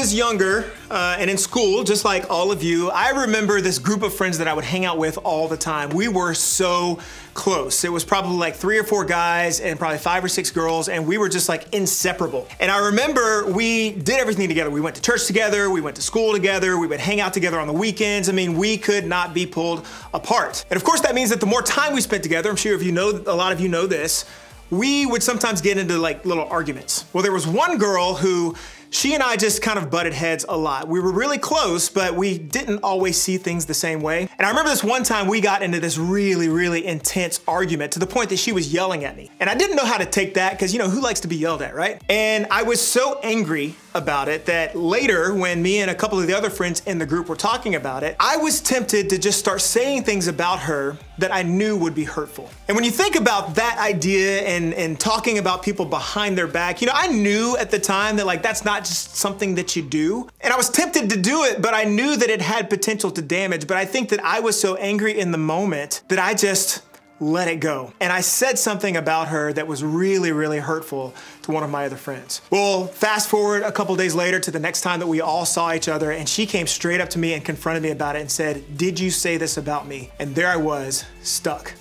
was younger and in school, just like all of you, I remember this group of friends that I would hang out with all the time. We were so close. It was probably like 3 or 4 guys and probably 5 or 6 girls, and we were just like inseparable. And I remember we did everything together. We went to church together, we went to school together, we would hang out together on the weekends. I mean, we could not be pulled apart. And of course, that means that the more time we spent together, I'm sure if you know, a lot of you know this, we would sometimes get into like little arguments. Well, there was one girl who she and I just kind of butted heads a lot. We were really close, but we didn't always see things the same way. And I remember this one time we got into this really intense argument to the point that she was yelling at me. And I didn't know how to take that because, you know, who likes to be yelled at, right? And I was so angry about it that later when me and a couple of the other friends in the group were talking about it, I was tempted to just start saying things about her that I knew would be hurtful. And when you think about that idea and talking about people behind their back, you know, I knew at the time that like that's not just something that you do. And I was tempted to do it, but I knew that it had potential to damage. But I think that I was so angry in the moment that I just let it go. And I said something about her that was really hurtful to one of my other friends. Well, fast forward a couple days later to the next time that we all saw each other, and she came straight up to me and confronted me about it and said, "Did you say this about me?" And there I was, stuck.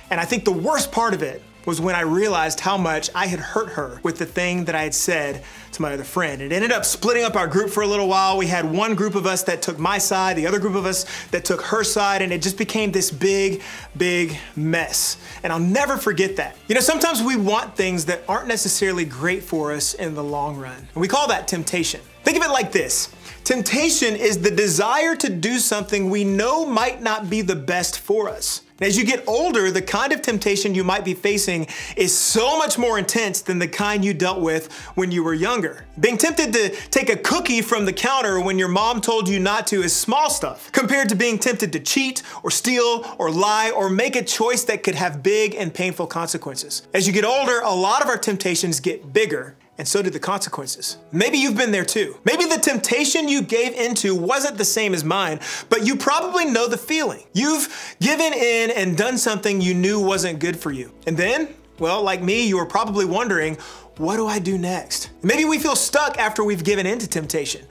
And I think the worst part of it was when I realized how much I had hurt her with the thing that I had said to my other friend. It ended up splitting up our group for a little while. We had one group of us that took my side, the other group of us that took her side, and it just became this big mess. And I'll never forget that. You know, sometimes we want things that aren't necessarily great for us in the long run. And we call that temptation. Think of it like this. Temptation is the desire to do something we know might not be the best for us. And as you get older, the kind of temptation you might be facing is so much more intense than the kind you dealt with when you were younger. Being tempted to take a cookie from the counter when your mom told you not to is small stuff, compared to being tempted to cheat or steal or lie or make a choice that could have big and painful consequences. As you get older, a lot of our temptations get bigger, and so do the consequences. Maybe you've been there too. Maybe the temptation you gave into wasn't the same as mine, but you probably know the feeling. You've given in and done something you knew wasn't good for you. And then, well, like me, you were probably wondering, what do I do next? Maybe we feel stuck after we've given in to temptation.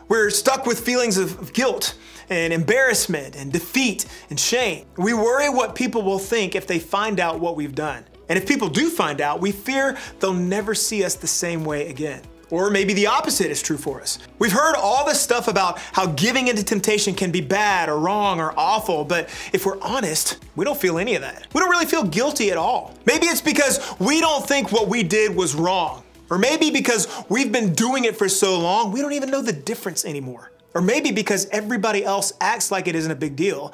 We're stuck with feelings of guilt and embarrassment and defeat and shame. We worry what people will think if they find out what we've done. And if people do find out, we fear they'll never see us the same way again. Or maybe the opposite is true for us. We've heard all this stuff about how giving into temptation can be bad or wrong or awful, but if we're honest, we don't feel any of that. We don't really feel guilty at all. Maybe it's because we don't think what we did was wrong. Or maybe because we've been doing it for so long, we don't even know the difference anymore. Or maybe because everybody else acts like it isn't a big deal,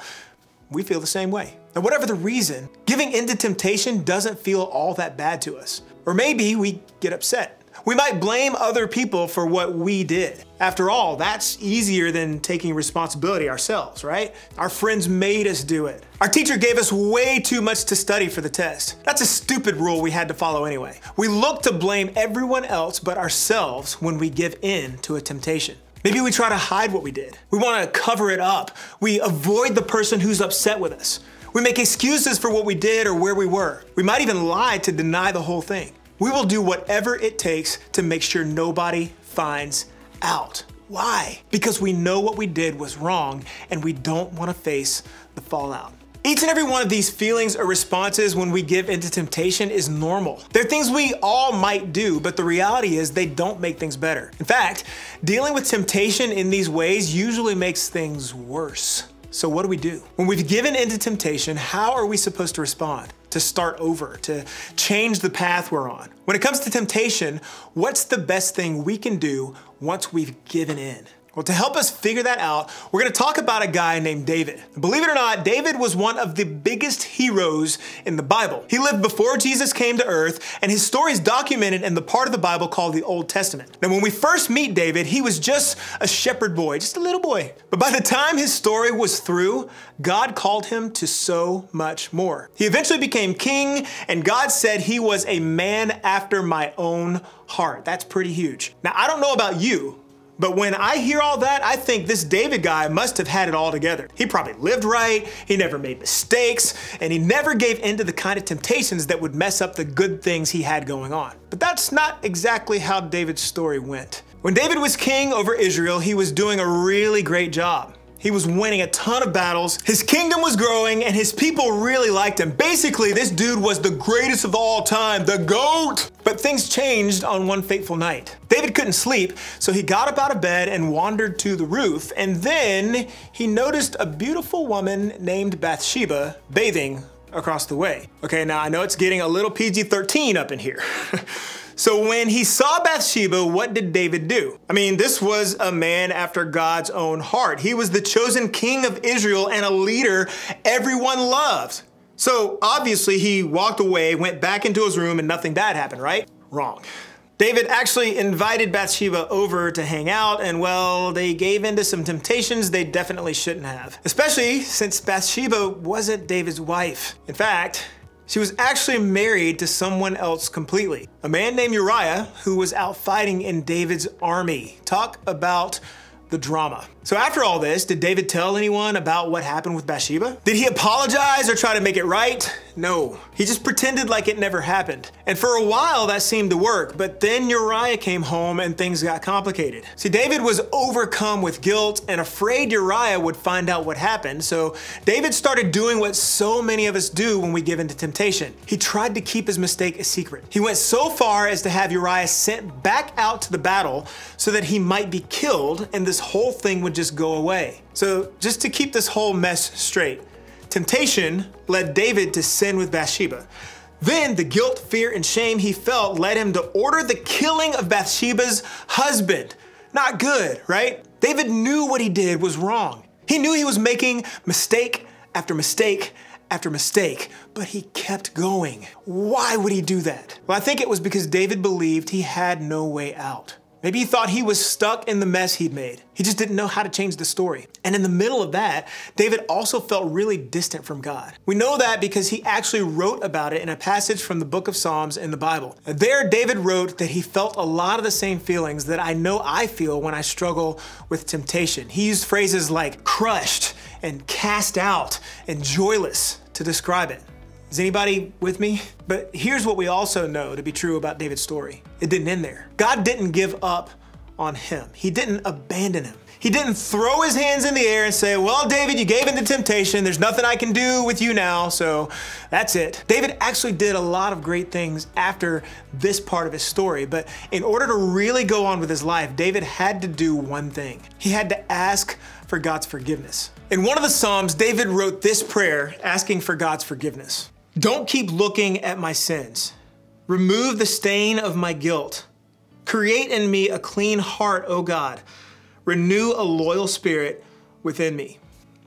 we feel the same way. Now, whatever the reason, giving into temptation doesn't feel all that bad to us. Or maybe we get upset. We might blame other people for what we did. After all, that's easier than taking responsibility ourselves, right? Our friends made us do it. Our teacher gave us way too much to study for the test. That's a stupid rule we had to follow anyway. We look to blame everyone else but ourselves when we give in to a temptation. Maybe we try to hide what we did. We want to cover it up. We avoid the person who's upset with us. We make excuses for what we did or where we were. We might even lie to deny the whole thing. We will do whatever it takes to make sure nobody finds out. Why? Because we know what we did was wrong and we don't want to face the fallout. Each and every one of these feelings or responses when we give into temptation is normal. They're things we all might do, but the reality is they don't make things better. In fact, dealing with temptation in these ways usually makes things worse. So what do we do? When we've given into temptation, how are we supposed to respond? To start over, to change the path we're on? When it comes to temptation, what's the best thing we can do once we've given in? Well, to help us figure that out, we're going to talk about a guy named David. Believe it or not, David was one of the biggest heroes in the Bible. He lived before Jesus came to earth, and his story is documented in the part of the Bible called the Old Testament. Now, when we first meet David, he was just a shepherd boy, just a little boy. But by the time his story was through, God called him to so much more. He eventually became king, and God said he was a man after my own heart. That's pretty huge. Now, I don't know about you, but when I hear all that, I think this David guy must have had it all together. He probably lived right, he never made mistakes, and he never gave in to the kind of temptations that would mess up the good things he had going on. But that's not exactly how David's story went. When David was king over Israel, he was doing a really great job. He was winning a ton of battles, his kingdom was growing, and his people really liked him. Basically, this dude was the greatest of all time, the GOAT! But things changed on one fateful night. David couldn't sleep, so he got up out of bed and wandered to the roof, and then he noticed a beautiful woman named Bathsheba bathing across the way. Okay, now I know it's getting a little PG-13 up in here. So when he saw Bathsheba, what did David do? I mean, this was a man after God's own heart. He was the chosen king of Israel and a leader everyone loved. So obviously he walked away, went back into his room, and nothing bad happened, right? Wrong. David actually invited Bathsheba over to hang out, and well, they gave into some temptations they definitely shouldn't have. Especially since Bathsheba wasn't David's wife. In fact, she was actually married to someone else completely. A man named Uriah who was out fighting in David's army. Talk about the drama. So after all this, did David tell anyone about what happened with Bathsheba? Did he apologize or try to make it right? No. He just pretended like it never happened. And for a while that seemed to work, but then Uriah came home and things got complicated. See, David was overcome with guilt and afraid Uriah would find out what happened, so David started doing what so many of us do when we give in to temptation. He tried to keep his mistake a secret. He went so far as to have Uriah sent back out to the battle so that he might be killed and this whole thing would just go away. So just to keep this whole mess straight, temptation led David to sin with Bathsheba. Then the guilt, fear, and shame he felt led him to order the killing of Bathsheba's husband. Not good, right? David knew what he did was wrong. He knew he was making mistake after mistake after mistake, but he kept going. Why would he do that? Well, I think it was because David believed he had no way out. Maybe he thought he was stuck in the mess he'd made. He just didn't know how to change the story. And in the middle of that, David also felt really distant from God. We know that because he actually wrote about it in a passage from the book of Psalms in the Bible. There, David wrote that he felt a lot of the same feelings that I know I feel when I struggle with temptation. He used phrases like crushed and cast out and joyless to describe it. Is anybody with me? But here's what we also know to be true about David's story. It didn't end there. God didn't give up on him. He didn't abandon him. He didn't throw his hands in the air and say, well, David, you gave in to temptation. There's nothing I can do with you now, so that's it. David actually did a lot of great things after this part of his story, but in order to really go on with his life, David had to do one thing. He had to ask for God's forgiveness. In one of the Psalms, David wrote this prayer asking for God's forgiveness. Don't keep looking at my sins. Remove the stain of my guilt. Create in me a clean heart, O God. Renew a loyal spirit within me.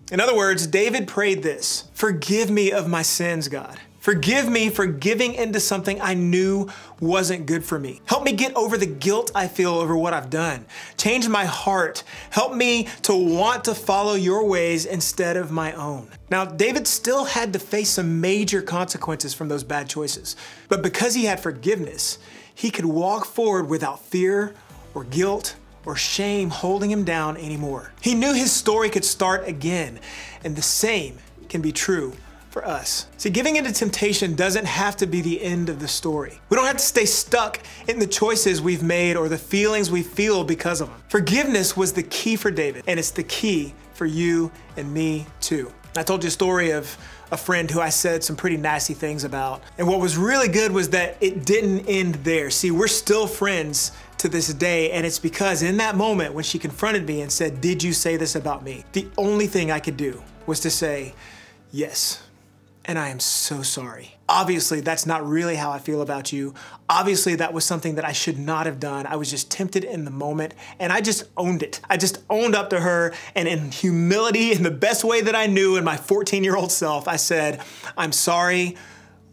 In other words, David prayed this: forgive me of my sins, God. Forgive me for giving into something I knew wasn't good for me. Help me get over the guilt I feel over what I've done. Change my heart. Help me to want to follow your ways instead of my own. Now, David still had to face some major consequences from those bad choices, but because he had forgiveness, he could walk forward without fear or guilt or shame holding him down anymore. He knew his story could start again, and the same can be true for us. See, giving into temptation doesn't have to be the end of the story. We don't have to stay stuck in the choices we've made or the feelings we feel because of them. Forgiveness was the key for David, and it's the key for you and me too. I told you a story of a friend who I said some pretty nasty things about, and what was really good was that it didn't end there. See, we're still friends to this day, and it's because in that moment when she confronted me and said, "Did you say this about me?" the only thing I could do was to say, "Yes. And I am so sorry. Obviously, that's not really how I feel about you. Obviously, that was something that I should not have done. I was just tempted in the moment, and I just owned it. I just owned up to her, and in humility, in the best way that I knew in my 14-year-old self, I said, I'm sorry,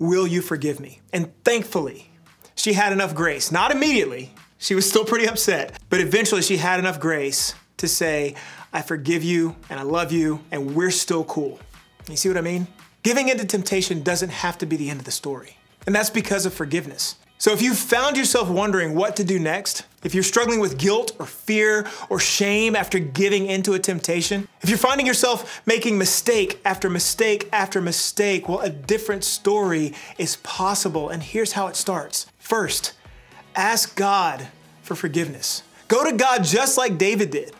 will you forgive me? And thankfully, she had enough grace. Not immediately. She was still pretty upset, but eventually she had enough grace to say, I forgive you, and I love you, and we're still cool. You see what I mean? Giving into temptation doesn't have to be the end of the story. And that's because of forgiveness. So if you've found yourself wondering what to do next, if you're struggling with guilt or fear or shame after giving into a temptation, if you're finding yourself making mistake after mistake after mistake, well, a different story is possible. And here's how it starts. First, ask God for forgiveness. Go to God just like David did.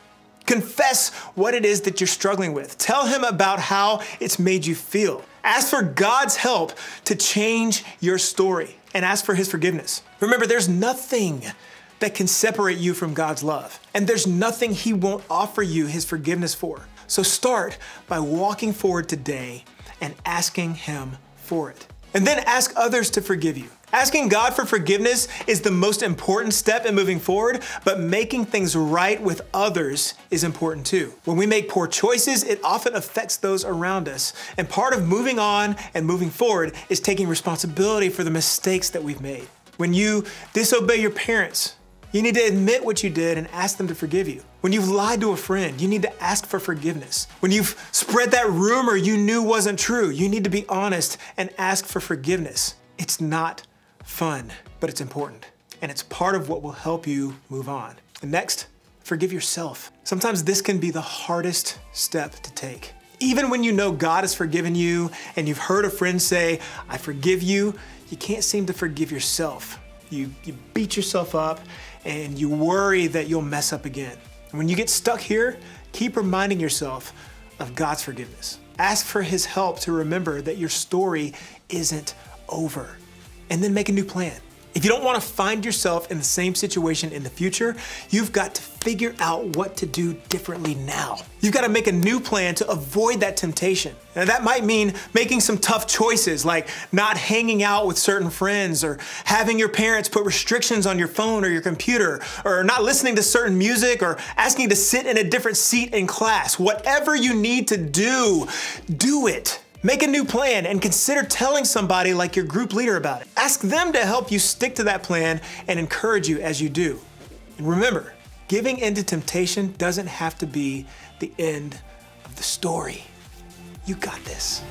Confess what it is that you're struggling with. Tell him about how it's made you feel. Ask for God's help to change your story and ask for his forgiveness. Remember, there's nothing that can separate you from God's love, and there's nothing he won't offer you his forgiveness for. So start by walking forward today and asking him for it. And then ask others to forgive you. Asking God for forgiveness is the most important step in moving forward, but making things right with others is important too. When we make poor choices, it often affects those around us. And part of moving on and moving forward is taking responsibility for the mistakes that we've made. When you disobey your parents, you need to admit what you did and ask them to forgive you. When you've lied to a friend, you need to ask for forgiveness. When you've spread that rumor you knew wasn't true, you need to be honest and ask for forgiveness. It's not fun, but it's important. And it's part of what will help you move on. And next, forgive yourself. Sometimes this can be the hardest step to take. Even when you know God has forgiven you and you've heard a friend say, I forgive you, you can't seem to forgive yourself. You beat yourself up and you worry that you'll mess up again. And when you get stuck here, keep reminding yourself of God's forgiveness. Ask for his help to remember that your story isn't over. And then make a new plan. If you don't want to find yourself in the same situation in the future, you've got to figure out what to do differently now. You've got to make a new plan to avoid that temptation. Now that might mean making some tough choices like not hanging out with certain friends or having your parents put restrictions on your phone or your computer or not listening to certain music or asking to sit in a different seat in class. Whatever you need to do, do it. Make a new plan and consider telling somebody like your group leader about it. Ask them to help you stick to that plan and encourage you as you do. And remember, giving in to temptation doesn't have to be the end of the story. You got this.